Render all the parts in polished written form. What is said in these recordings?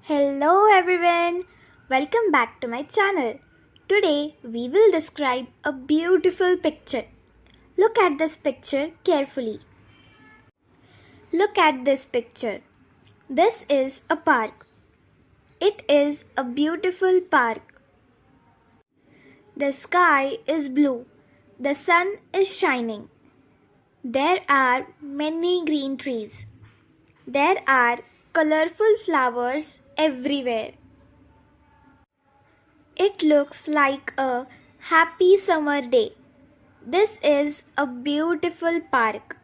Hello everyone, welcome back to my channel. Today we will describe a beautiful picture. Look at this picture carefully. Look at this picture. This is a park. It is a beautiful park. The sky is blue. The sun is shining. There are many green trees. There are colorful flowers everywhere. It looks like a happy summer day. This is a beautiful park.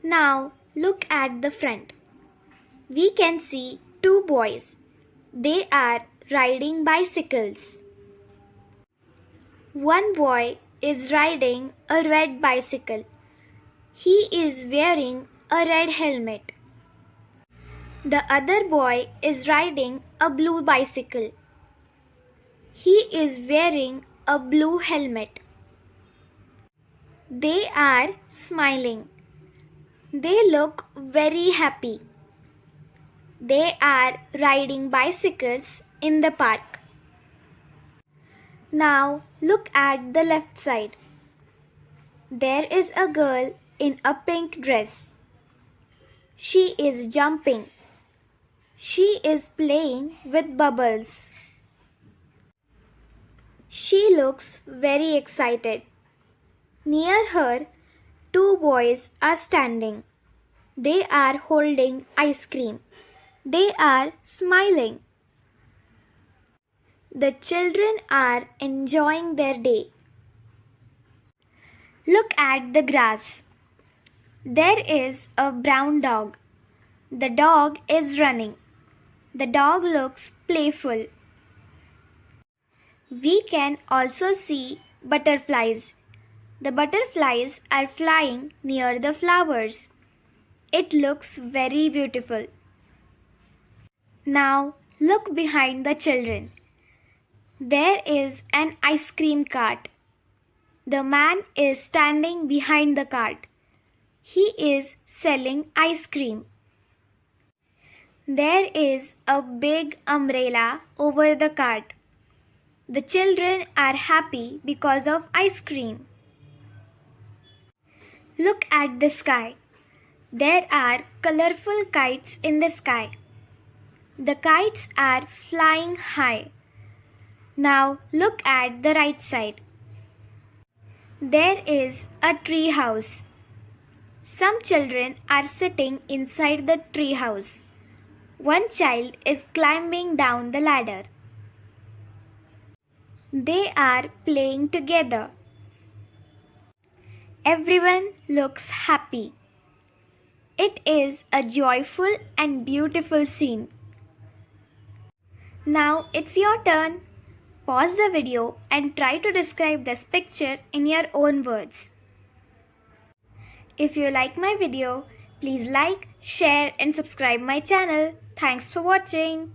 Now look at the front. We can see two boys. They are riding bicycles. One boy is riding a red bicycle. He is wearing a red helmet. The other boy is riding a blue bicycle. He is wearing a blue helmet. They are smiling. They look very happy. They are riding bicycles in the park. Now look at the left side. There is a girl in a pink dress. She is jumping. She is playing with bubbles. She looks very excited. Near her, two boys are standing. They are holding ice cream. They are smiling. The children are enjoying their day. Look at the grass. There is a brown dog. The dog is running. The dog looks playful. We can also see butterflies. The butterflies are flying near the flowers. It looks very beautiful. Now look behind the children. There is an ice cream cart. The man is standing behind the cart. He is selling ice cream. There is a big umbrella over the cart. The children are happy because of ice cream. Look at the sky. There are colorful kites in the sky. The kites are flying high. Now look at the right side. There is a tree house. Some children are sitting inside the tree house. One child is climbing down the ladder. They are playing together. Everyone looks happy. It is a joyful and beautiful scene. Now it's your turn. Pause the video and try to describe this picture in your own words. If you like my video, please like, share and subscribe my channel. Thanks for watching.